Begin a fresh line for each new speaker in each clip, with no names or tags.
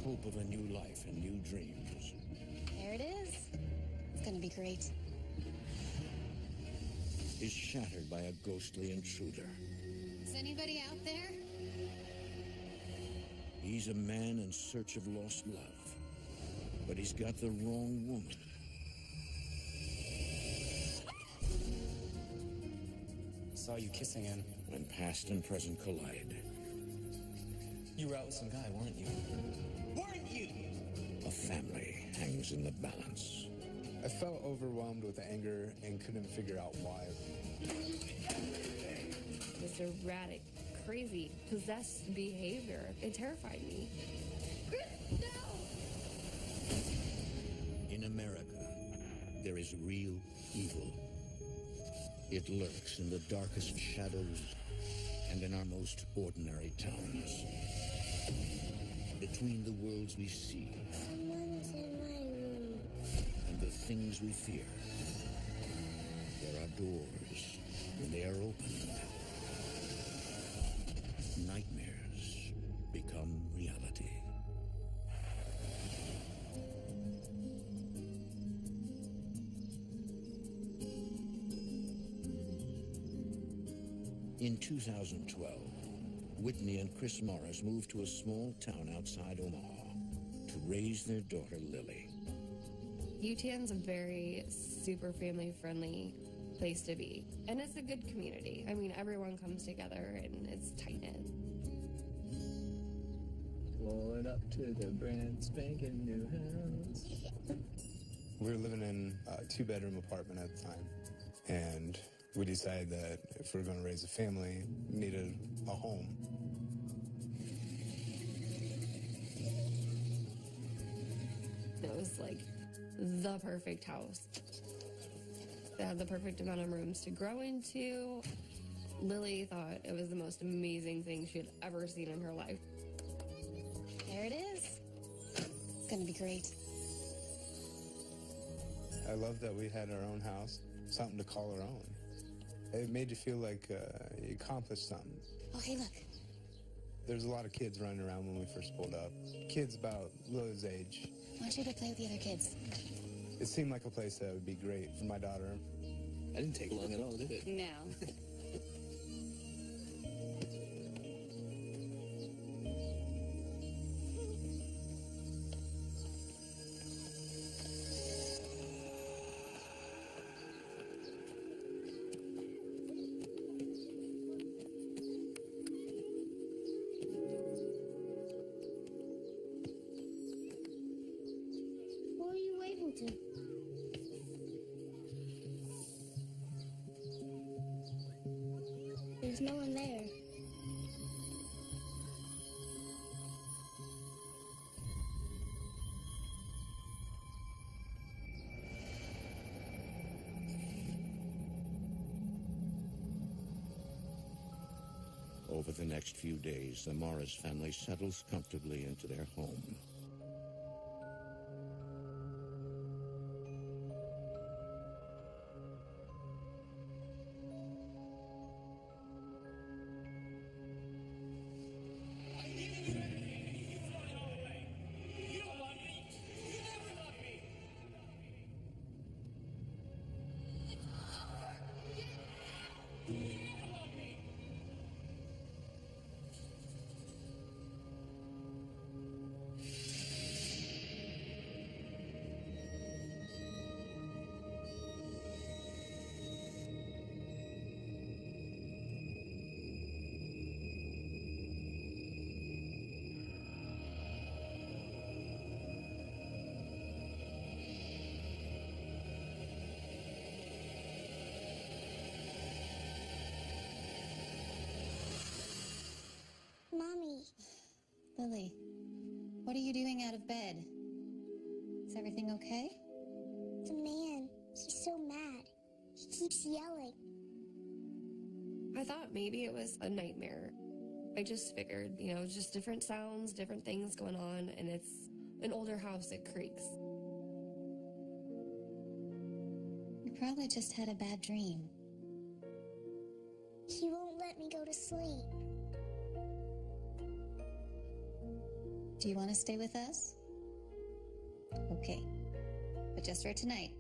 hope of a new life and new dreams.
There it is. It's gonna be great.
Is shattered by a ghostly intruder.
Is anybody out there?
He's a man in search of lost love, but he's got the wrong woman.
Saw you kissing him.
When past and present collide.
You were out with some guy, weren't you? Weren't you?
A family hangs in the balance.
I felt overwhelmed with anger and couldn't figure out why.
This erratic, crazy, possessed behavior, it terrified me. No!
In America, there is real evil. It lurks in the darkest shadows and in our most ordinary towns. Between the worlds we see
Someone's in my room.
and the things we fear, there are doors. When they are opened, nightmares become reality. In 2012, Whitney and Chris Morris moved to a small town outside Omaha to raise their daughter, Lily.
UTN's a very super family-friendly place to be. And it's a good community. I mean, everyone comes together and it's tight-knit.
Pulling up to the brand spanking new house.
We were living in a 2-bedroom apartment at the time, and we decided that if we were going to raise a family, we needed a home.
It was like the perfect house. It had the perfect amount of rooms to grow into. Lily thought it was the most amazing thing she had ever seen in her life.
There it is. It's gonna be great.
I love that we had our own house, something to call our own. It made you feel like you accomplished something.
Oh, hey, look.
There's a lot of kids running around when we first pulled up. Kids about Lily's age.
I want you to play with the other kids.
It seemed like a place that would be great for my daughter.
I didn't take long at all, did it?
No.
Who are you waving to? There's no one there.
Over the next few days, the Morris family settles comfortably into their home.
Mommy,
Lily, what are you doing out of bed? Is everything okay?
the man, he's so mad. He keeps yelling.
I thought maybe it was a nightmare. I just figured, you know, just different sounds, different things going on, and it's an older house, it creaks.
You probably just had a bad dream.
He won't let me go to sleep.
Do you want to stay with us? Okay. But just for tonight.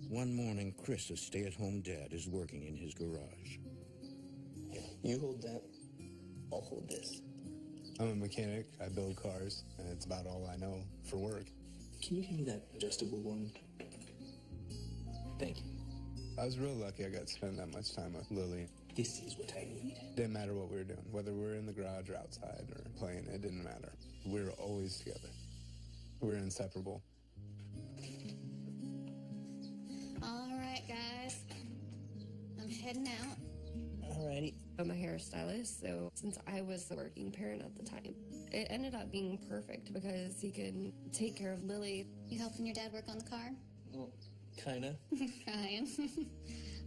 One morning, Chris, a stay-at-home dad, is working in his garage.
You hold that. I'll hold this.
I'm a mechanic. I build cars, and it's about all I know for work.
Can you give me that adjustable one? Thank you.
I was real lucky I got to spend that much time with Lily.
This is what I need.
Didn't matter what we were doing, whether we were in the garage or outside or playing, it didn't matter. We were always together. We were inseparable.
All right, guys. I'm heading out.
Alrighty.
I'm a hairstylist, so since I was the working parent at the time, it ended up being perfect because he could take care of Lily.
You helping your dad work on the car?
Well, kinda.
Ryan.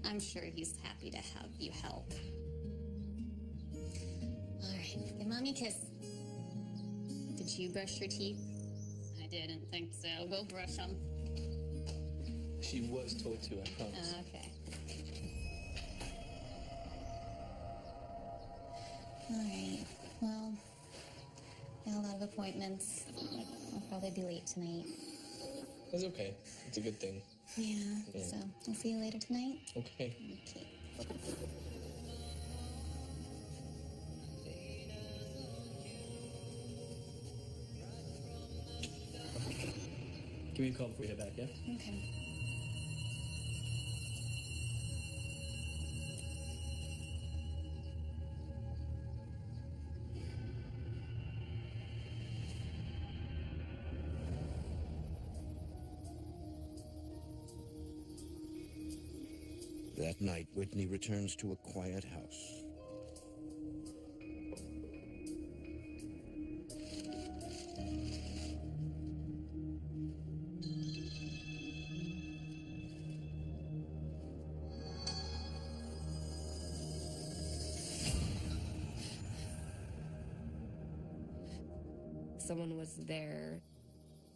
I'm sure he's happy to have you help. All right, give Mommy a kiss. Did you brush your teeth? I didn't think so. Go brush them.
She was told to, I promise.
Okay. All right. Well, I got a lot of appointments. I'll probably be late tonight.
It's okay. It's a good thing.
Yeah.
Yeah.
So I'll see you later tonight.
Okay.
Okay.
Give me a call before you head back, yeah?
Okay.
That night, Whitney returns to a quiet house.
Someone was there.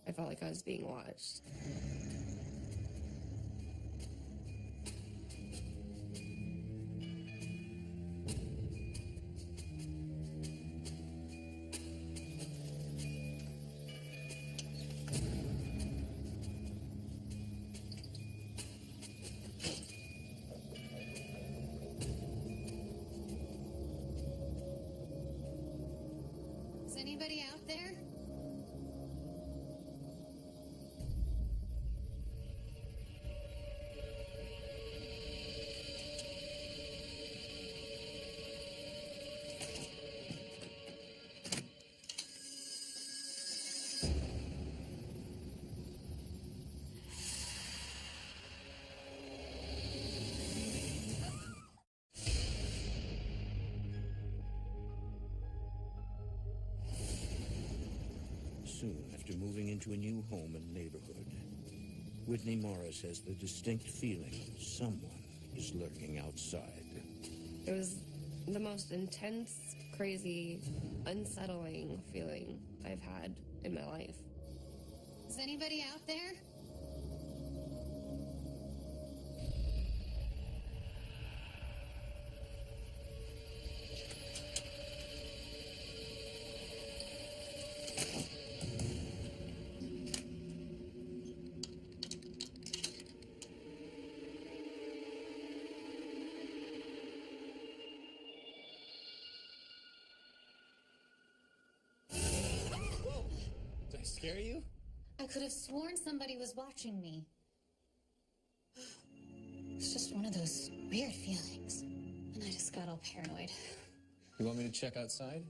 I felt like I was being watched.
Is anybody out there?
Soon after moving into a new home and neighborhood, Whitney Morris has the distinct feeling someone is lurking outside.
It was the most intense, crazy, unsettling feeling I've had in my life.
Is anybody out there?
Did I scare you?
I could have sworn somebody was watching me. It's just one of those weird feelings. And I just got all paranoid.
You want me to check outside?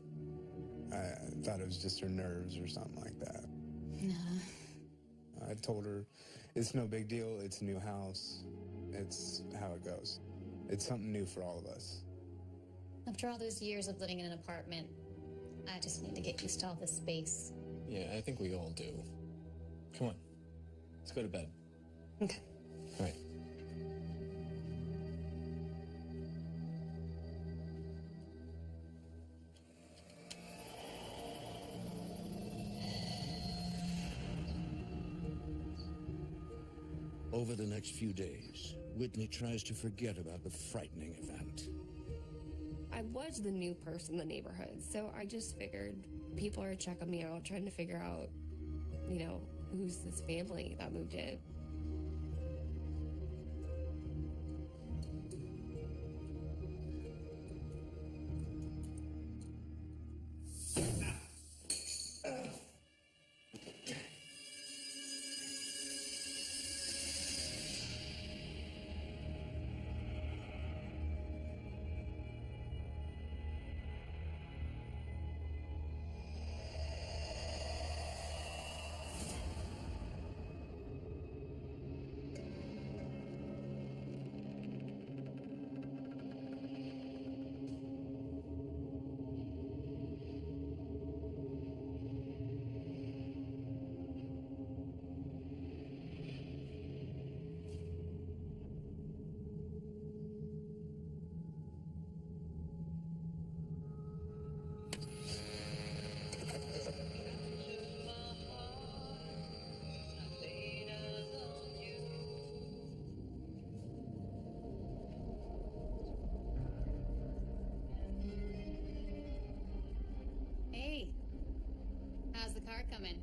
I thought it was just her nerves or something like that.
Nah.
I told her, it's no big deal. It's a new house. It's how it goes. It's something new for all of us.
After all those years of living in an apartment, I just need to get used to all this space.
Yeah, I think we all do. Come on. Let's go to bed.
Okay.
All right.
Over the next few days, Whitney tries to forget about the frightening event.
I was the new person in the neighborhood, so I just figured people are checking me out, trying to figure out, who's this family that moved in.
Hey, how's the car coming?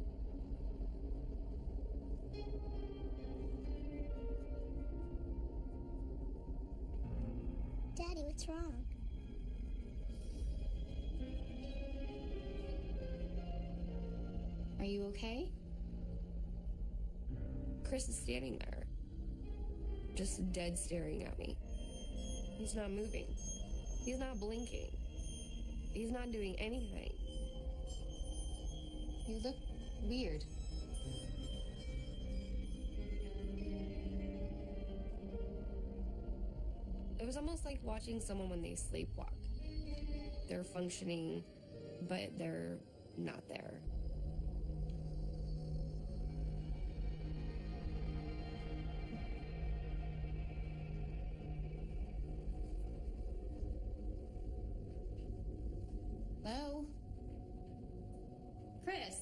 Daddy, what's wrong?
Are you okay?
Chris is standing there, just dead staring at me. He's not moving. He's not blinking. He's not doing anything.
You look weird.
It was almost like watching someone when they sleepwalk. They're functioning, but they're not there.
Hello? Chris?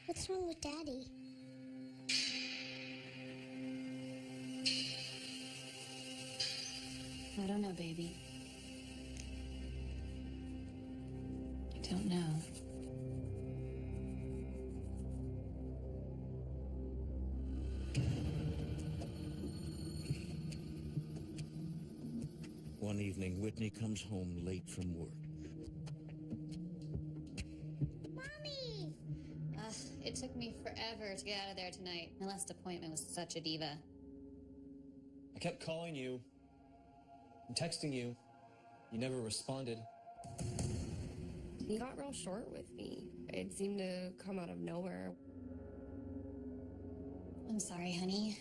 What's wrong with Daddy?
I don't know, baby. I don't know.
One evening, Whitney comes home late from work.
Mommy!
It took me forever to get out of there tonight. My last appointment was such a diva.
I kept calling you and texting you. You never responded.
He got real short with me. It seemed to come out of nowhere.
I'm sorry, honey.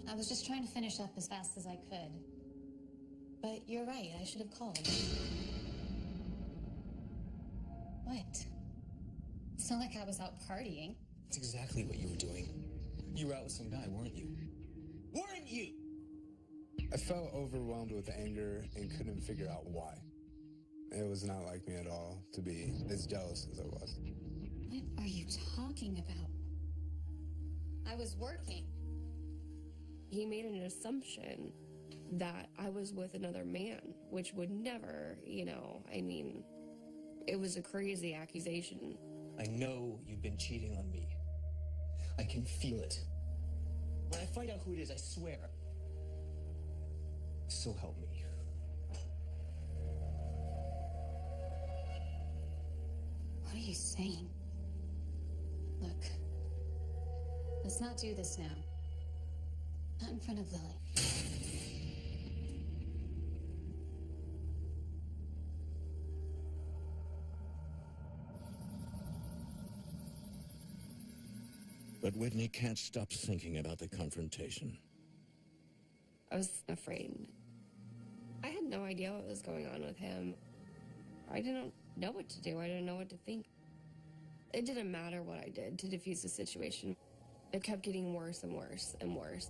I was just trying to finish up as fast as I could. But you're right, I should have called. What? It's not like I was out partying.
That's exactly what you were doing. You were out with some guy, weren't you? Weren't you?
I felt overwhelmed with anger and couldn't figure out why. It was not like me at all to be as jealous as I was.
What are you talking about? I was working.
He made an assumption that I was with another man, which would never, it was a crazy accusation.
I know you've been cheating on me. I can feel it. When I find out who it is, I swear. So help me.
What are you saying? Look, let's not do this now. Not in front of Lily.
But Whitney can't stop thinking about the confrontation.
I was afraid. I had no idea what was going on with him. I didn't know what to do. I didn't know what to think. It didn't matter what I did to defuse the situation. It kept getting worse and worse and worse.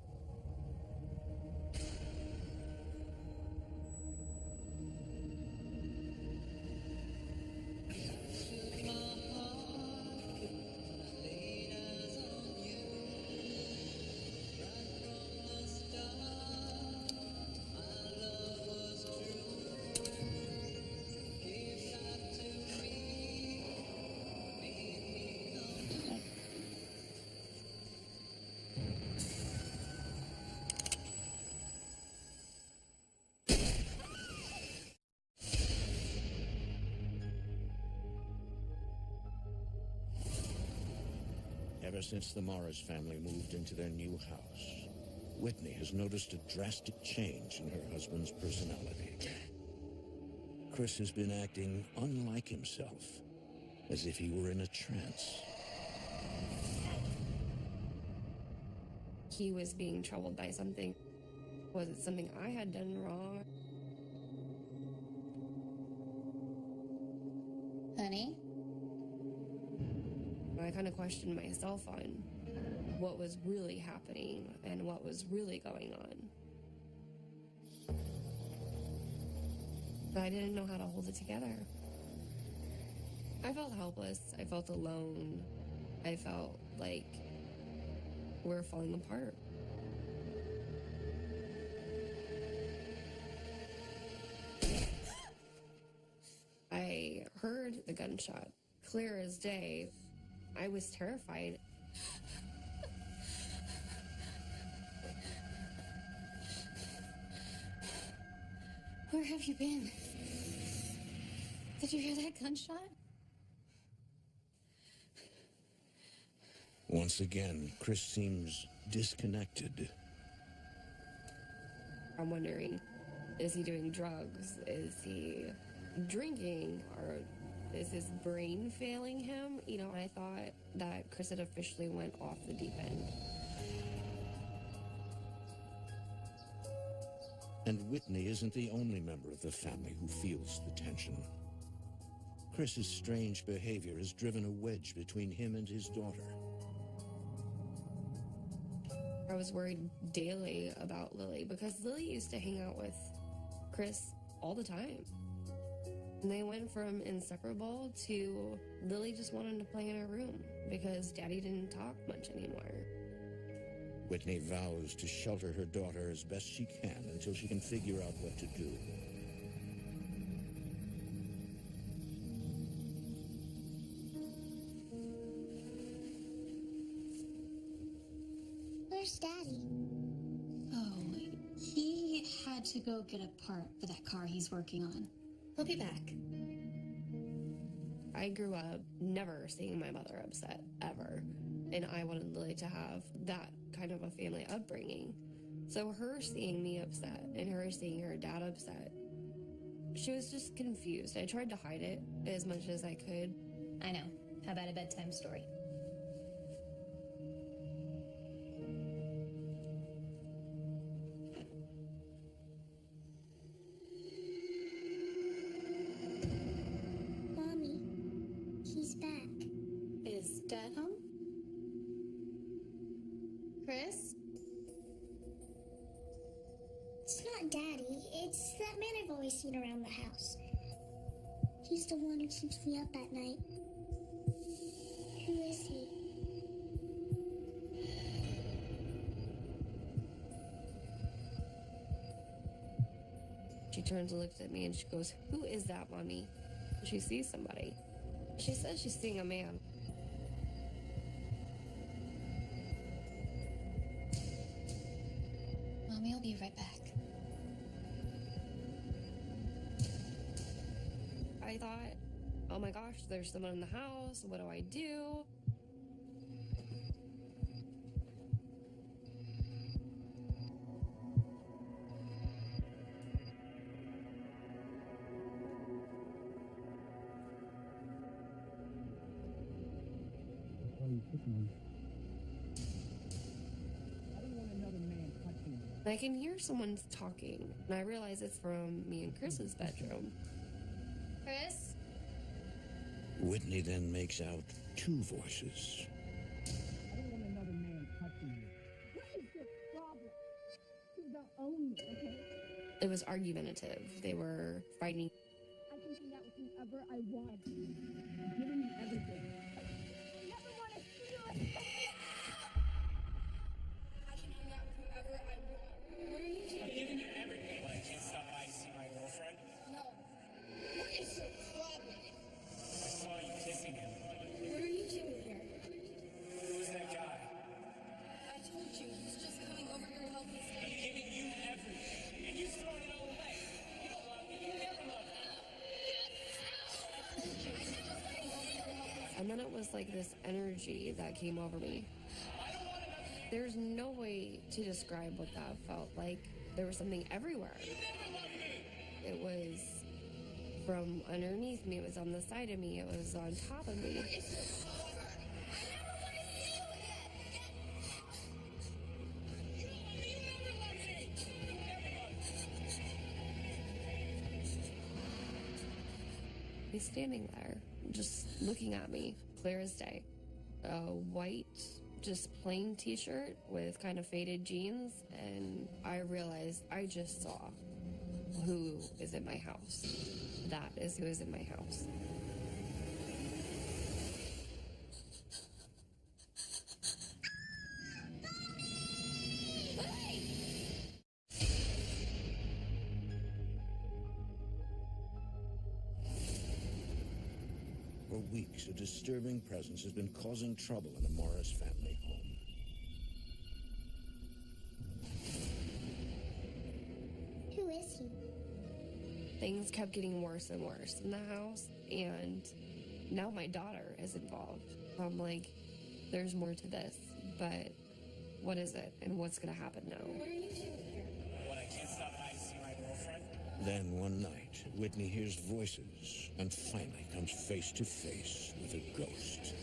Ever since the Morris family moved into their new house, Whitney has noticed a drastic change in her husband's personality. Chris has been acting unlike himself, as if he were in a trance.
He was being troubled by something. Was it something I had done wrong?
Honey?
I kind of questioned myself on what was really happening and what was really going on. But I didn't know how to hold it together. I felt helpless. I felt alone. I felt like we're falling apart. I heard the gunshot, clear as day. I was terrified.
Where have you been? Did you hear that gunshot?
Once again, Chris seems disconnected.
I'm wondering, is he doing drugs? Is he drinking? Or is his brain failing him? You know, I thought that Chris had officially went off the deep end.
And Whitney isn't the only member of the family who feels the tension. Chris's strange behavior has driven a wedge between him and his daughter.
I was worried daily about Lily because Lily used to hang out with Chris all the time. And they went from inseparable to Lily just wanted to play in her room because Daddy didn't talk much anymore.
Whitney vows to shelter her daughter as best she can until she can figure out what to do.
Where's Daddy?
Oh, he had to go get a part for that car he's working on. He'll be back.
I grew up never seeing my mother upset, ever. And I wanted Lily to have that kind of a family upbringing. So her seeing me upset and her seeing her dad upset, she was just confused. I tried to hide it as much as I could.
I know. How about a bedtime story?
Mommy, he's back.
Is Dad home? Chris?
It's not Daddy. It's that man I've always seen around the house. He's the one who keeps me up at night. Who is he?
She turns and looks at me and she goes, "Who is that, Mommy?" She sees somebody. She says she's seeing a man.
Mommy will be right back.
I thought, oh my gosh, there's someone in the house. What do I do? I can hear someone talking, and I realize it's from me and Chris's bedroom.
Chris?
Whitney then makes out two voices.
I don't want another man touching you. What is your problem? You don't own me, okay?
It was argumentative. They were fighting.
I can hang out with whoever I want. I'm giving you everything. I never want to see you again.
I can hang out with whoever I want. What are you doing?
I'm giving you everything. But I can't stop by to see my girlfriend.
No.
What is your problem? I saw you kissing him.
What are you doing here?
Who is that guy?
I told you, he's just coming over here to help us.
I'm giving you everything, and you've thrown it all away. You don't love me. You never loved me.
And then it was like this energy that came over me. There's no way to describe what that felt like. There was something everywhere. It was from underneath me, it was on the side of me, it was on top of me. He's standing there, just looking at me, clear as day. A white, just plain t-shirt with kind of faded jeans, and I realized I just saw who is in my house. That is who is in my house.
For weeks, a disturbing presence has been causing trouble in the Morris family home.
Who is he?
Things kept getting worse and worse in the house, and now my daughter is involved. I'm like, there's more to this, but what is it, and what's going to happen now?
What, I can't stop by to see my girlfriend?
Then one night, Whitney hears voices and finally comes face to face with a ghost.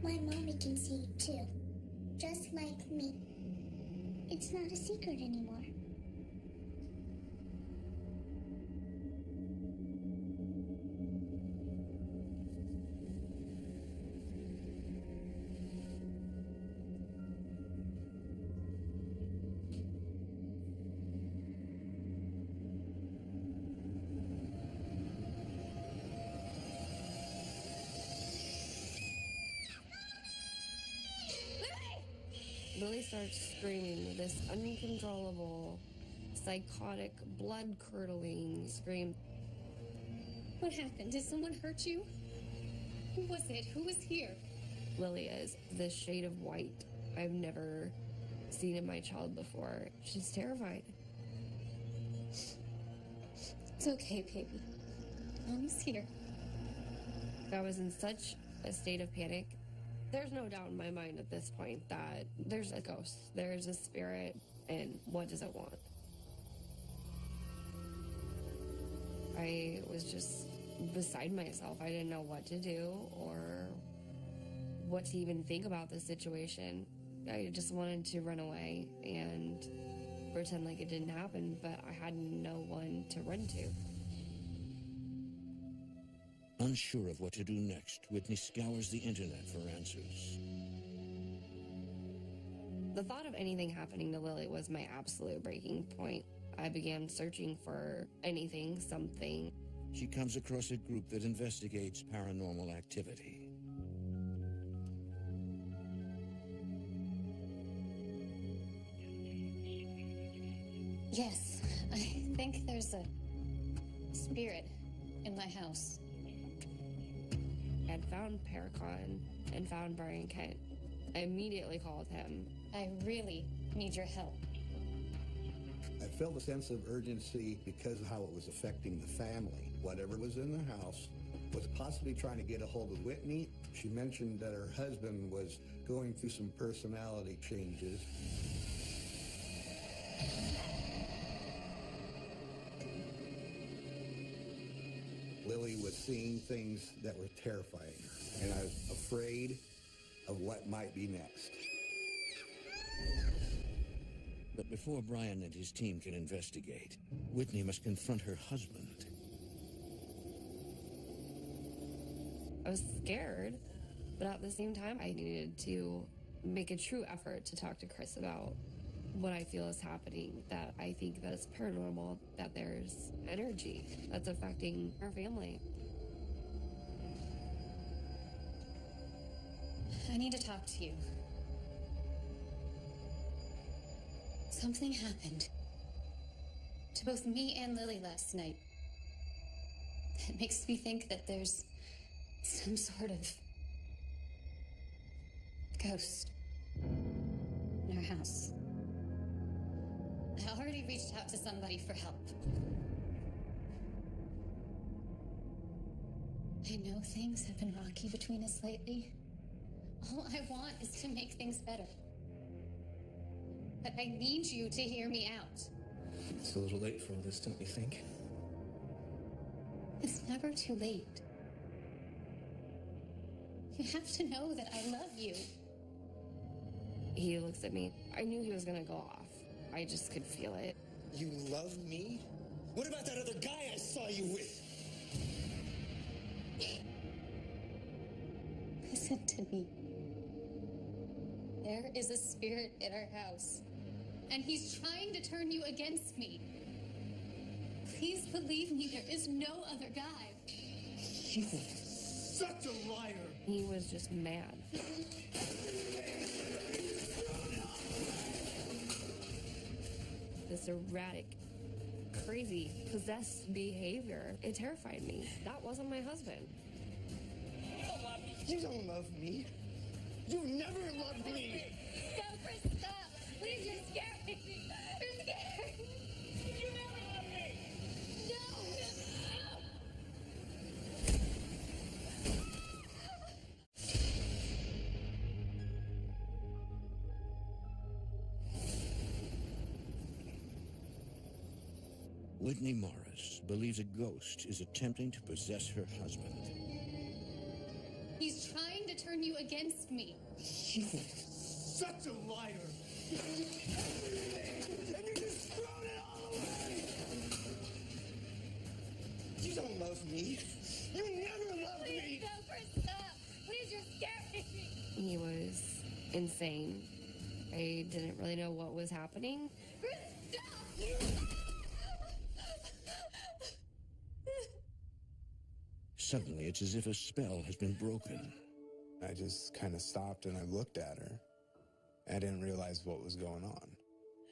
My mommy can see it too. Just like me. It's not a secret anymore.
Lily starts screaming this uncontrollable, psychotic, blood-curdling scream.
What happened? Did someone hurt you? Who was it? Who was here?
Lily is this shade of white I've never seen in my child before. She's terrified.
It's okay, baby. Mommy's here.
I was in such a state of panic. There's no doubt in my mind at this point that there's a ghost, there's a spirit, and what does it want? I was just beside myself. I didn't know what to do or what to even think about the situation. I just wanted to run away and pretend like it didn't happen, but I had no one to run to.
Unsure of what to do next, Whitney scours the internet for answers.
The thought of anything happening to Lily was my absolute breaking point. I began searching for anything, something.
She comes across a group that investigates paranormal activity.
Yes, I think there's a spirit in my house.
I had found Paracon and found Brian Kent. I immediately called him.
I really need your help.
I felt a sense of urgency because of how it was affecting the family. Whatever was in the house was possibly trying to get a hold of Whitney. She mentioned that her husband was going through some personality changes. Lily was seeing things that were terrifying her, and I was afraid of what might be next.
But before Brian and his team can investigate, Whitney must confront her husband.
I was scared, but at the same time, I needed to make a true effort to talk to Chris about what I feel is happening, that I think that it's paranormal, that there's energy that's affecting our family.
I need to talk to you. Something happened. to both me and Lily last night. It makes me think that there's some sort of ghost in our house. I already reached out to somebody for help. I know things have been rocky between us lately. All I want is to make things better. But I need you to hear me out.
It's a little late for all this, don't you think?
It's never too late. You have to know that I love you.
He looks at me. I knew he was gonna go off. I just could feel it.
You love me? What about that other guy I saw you with?
Listen to me. There is a spirit in our house, and he's trying to turn you against me. Please believe me, there is no other guy.
You such a liar!
He was just mad. This erratic, crazy, possessed behavior. It terrified me. That wasn't my husband.
You don't love me. You never loved me.
No, Chris, stop. Please, you're scaring me. You're scaring me. You never loved me. No.
Whitney Morris believes a ghost is attempting to possess her husband.
He's trying to turn you against me.
You such a liar. And you just thrown it all away. You don't love me. You never loved me.
No, Chris, stop. Please, you're scaring me.
He was insane. I didn't really know what was happening.
Chris, stop.
Suddenly, it's as if a spell has been broken.
I just kind of stopped and I looked at her. I didn't realize what was going on.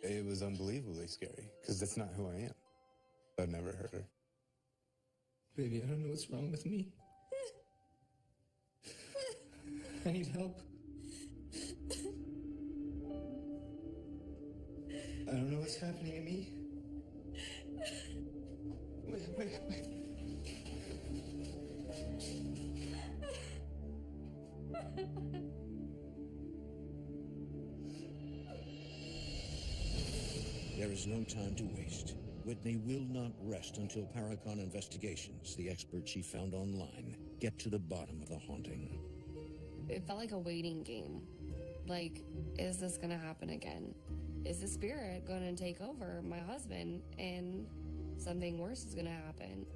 It was unbelievably scary, because that's not who I am. I've never heard her.
Baby, I don't know what's wrong with me. I need help. I don't know what's happening to me. Wait.
There is no time to waste. Whitney will not rest until Paracon Investigations, the expert she found online, get to the bottom of the haunting.
It felt like a waiting game. Like, is this gonna happen again? Is the spirit gonna take over my husband and something worse is gonna happen?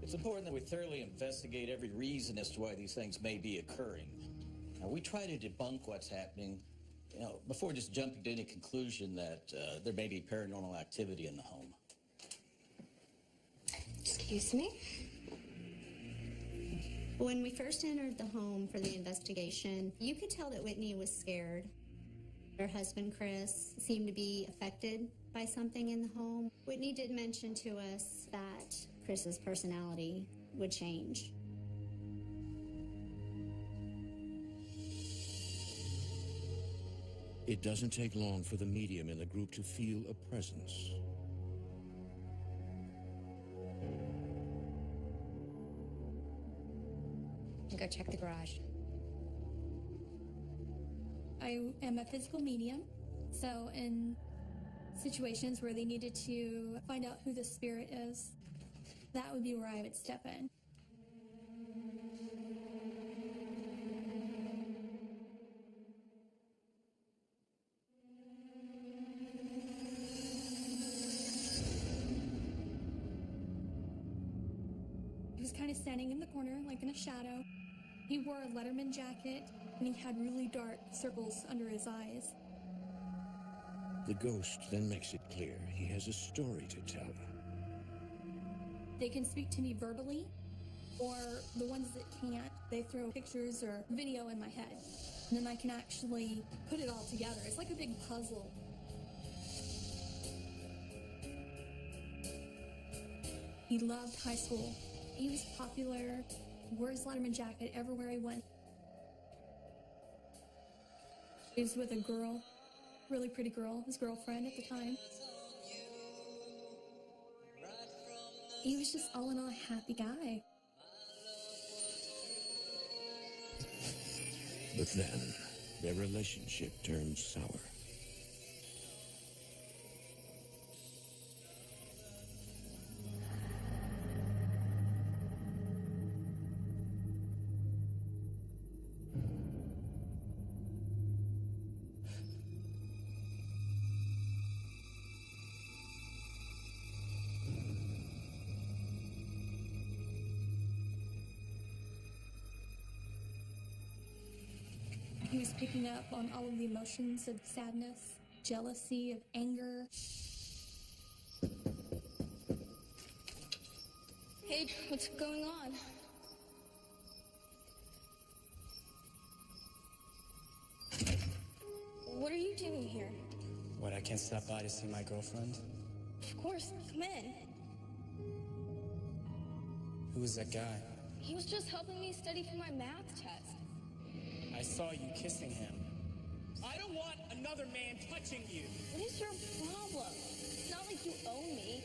It's important that we thoroughly investigate every reason as to why these things may be occurring. Now, we try to debunk what's happening, before just jumping to any conclusion that there may be paranormal activity in the home.
Excuse me? When we first entered the home for the investigation, you could tell that Whitney was scared. Her husband, Chris, seemed to be affected by something in the home. Whitney did mention to us that Chris's personality would change.
It doesn't take long for the medium in the group to feel a presence.
Go check the garage.
I am a physical medium, so in situations where they needed to find out who the spirit is, that would be where I would step in. He was kind of standing in the corner, like in a shadow. He wore a Letterman jacket, and he had really dark circles under his eyes.
The ghost then makes it clear he has a story to tell.
They can speak to me verbally, or the ones that can't, they throw pictures or video in my head. And then I can actually put it all together. It's like a big puzzle. He loved high school. He was popular, wore his Letterman jacket everywhere he went. He was with a girl, really pretty girl, his girlfriend at the time. He was just all in all a happy guy.
But then, their relationship turned sour.
He was picking up on all of the emotions of sadness, jealousy, of anger.
Hey, what's going on? What are you doing here?
What, I can't stop by to see my girlfriend?
Of course, come in.
Who was that guy?
He was just helping me study for my math test.
I saw you kissing him. I don't want another man touching you.
What is your problem? It's not like you own me.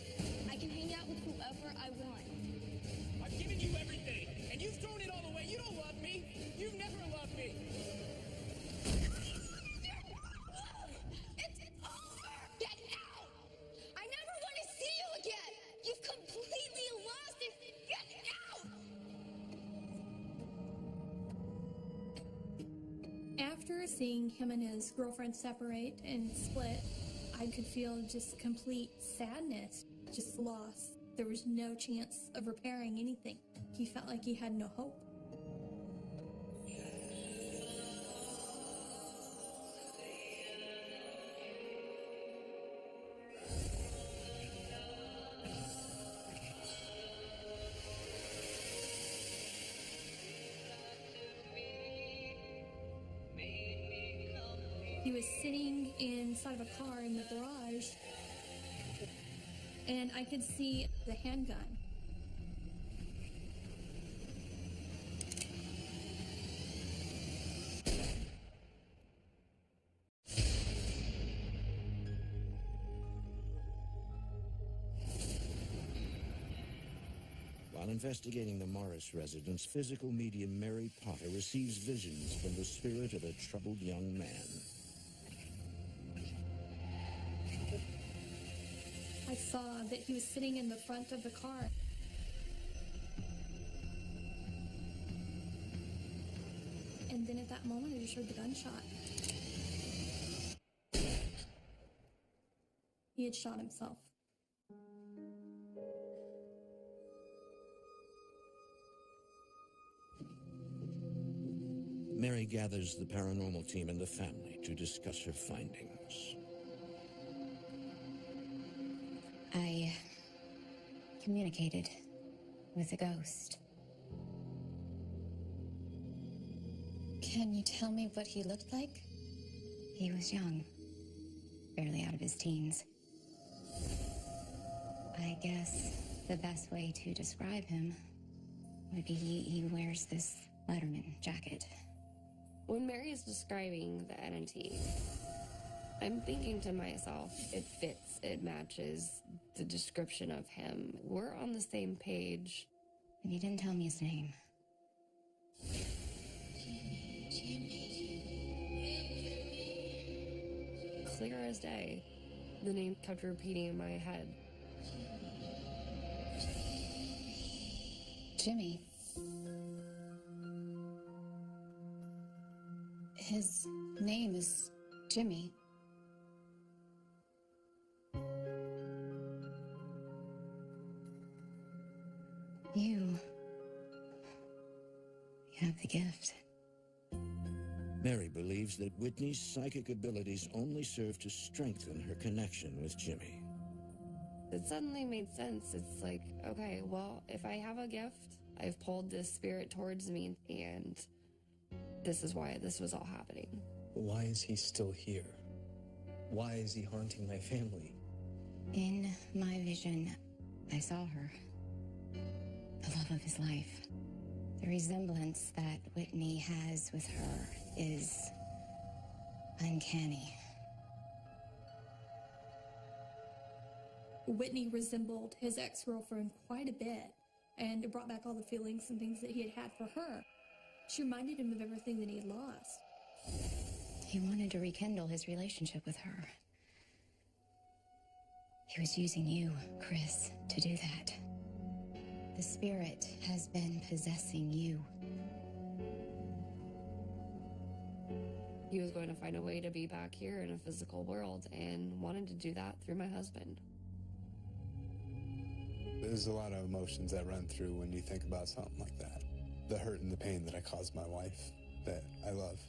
I can hang out with whoever I want.
I've given you everything, and you've thrown it all away. You don't love me. You've never loved me.
It's over! Get out! I never want to see you again! You've completely lost it! Get out!
After seeing him and his girlfriend separate and split, I could feel just complete sadness, just loss. There was no chance of repairing anything. He felt like he had no hope. He was sitting inside of a car in the garage, and I could see the handgun.
While investigating the Morris residence, physical medium Mary Potter receives visions from the spirit of a troubled young man.
I saw that he was sitting in the front of the car. And then at that moment, I just heard the gunshot. He had shot himself.
Mary gathers the paranormal team and the family to discuss her findings.
I communicated with a ghost. Can you tell me what he looked like? He was young, barely out of his teens. I guess the best way to describe him would be he wears this Letterman jacket.
When Mary is describing the entity, I'm thinking to myself, it fits, it matches the description of him. We're on the same page.
And you didn't tell me his name.
Clear as day. The name kept repeating in my head.
Jimmy. His name is Jimmy. You have the gift.
Mary believes that Whitney's psychic abilities only serve to strengthen her connection with Jimmy.
It suddenly made sense. It's like, okay, well, if I have a gift, I've pulled this spirit towards me, and this is why this was all happening.
Why is he still here? Why is he haunting my family?
In my vision, I saw her. the love of his life. The resemblance that Whitney has with her is uncanny.
Whitney resembled his ex-girlfriend quite a bit, and it brought back all the feelings and things that he had had for her. She reminded him of everything that he had lost.
He wanted to rekindle his relationship with her. He was using you, Chris, to do that. The spirit has been possessing you.
He was going to find a way to be back here in a physical world and wanted to do that through my husband.
There's a lot of emotions that run through when you think about something like that. The hurt and the pain that I caused my wife, that I love.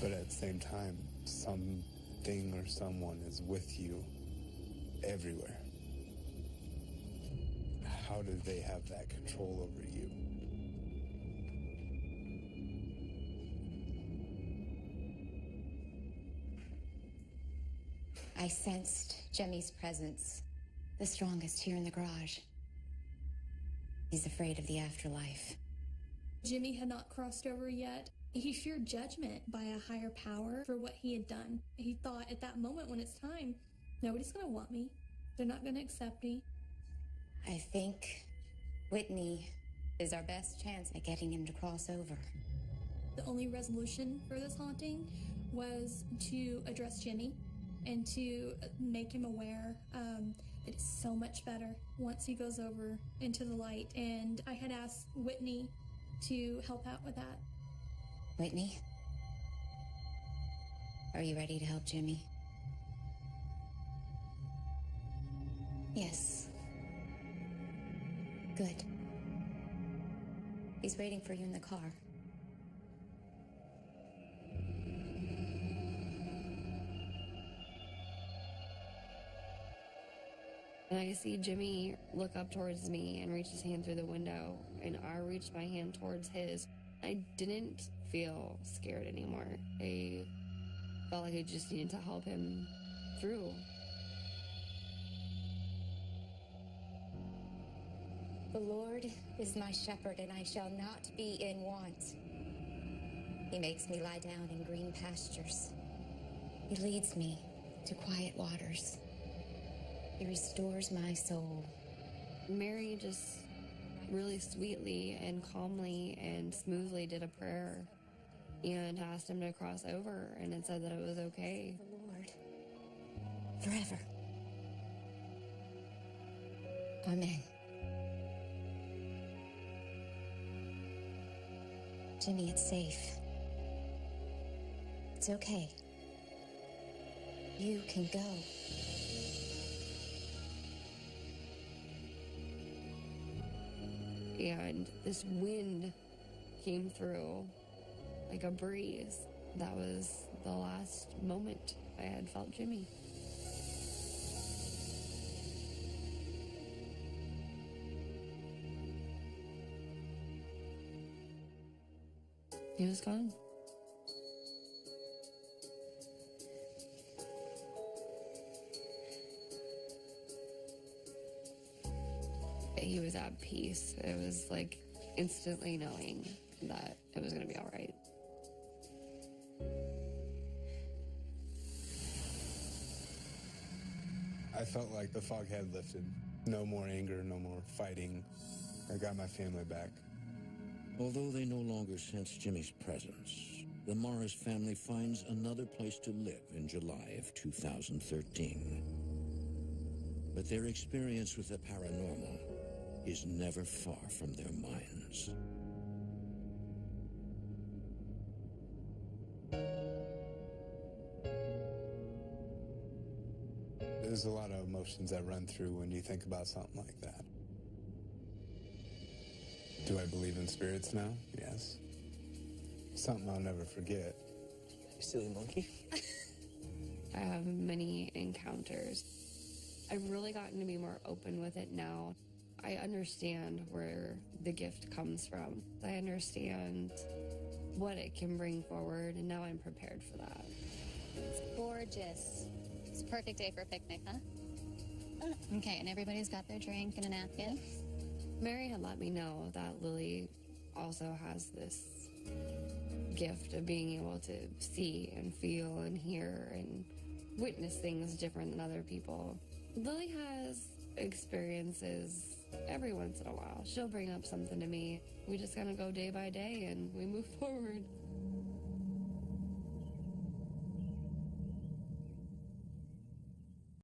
But at the same time, something or someone is with you everywhere. How do they have that control over you?
I sensed Jimmy's presence, the strongest here in the garage. He's afraid of the afterlife.
Jimmy had not crossed over yet. He feared judgment by a higher power for what he had done. He thought at that moment when it's time, nobody's going to want me. They're not going to accept me.
I think Whitney is our best chance at getting him to cross over.
The only resolution for this haunting was to address Jimmy and to make him aware that it's so much better once he goes over into the light. And I had asked Whitney to help out with that.
Whitney, are you ready to help Jimmy? Yes. Good. He's waiting for you in the car.
And I see Jimmy look up towards me and reach his hand through the window, and I reached my hand towards his. I didn't feel scared anymore. I felt like I just needed to help him through.
The Lord is my shepherd, and I shall not be in want. He makes me lie down in green pastures. He leads me to quiet waters. He restores my soul.
Mary just really sweetly and calmly and smoothly did a prayer and asked him to cross over, and it said that it was okay.
The Lord, forever. Amen. Jimmy, it's safe. It's okay. You can go.
And this wind came through like a breeze. That was the last moment I had felt Jimmy. He was gone. He was at peace. It was like instantly knowing that it was going to be all right.
I felt like the fog had lifted. No more anger, no more fighting. I got my family back.
Although they no longer sense Jimmy's presence, the Morris family finds another place to live in July of 2013. But their experience with the paranormal is never far from their minds.
There's a lot of emotions that run through when you think about something like that. Do I believe in spirits now? Yes. Something I'll never forget.
You silly monkey.
I have many encounters. I've really gotten to be more open with it now. I understand where the gift comes from. I understand what it can bring forward, and now I'm prepared for that.
It's gorgeous. It's a perfect day for a picnic, huh? Okay, and everybody's got their drink and a napkin.
Mary had let me know that Lily also has this gift of being able to see and feel and hear and witness things different than other people. Lily has experiences every once in a while. She'll bring up something to me. We just kind of go day by day and we move forward.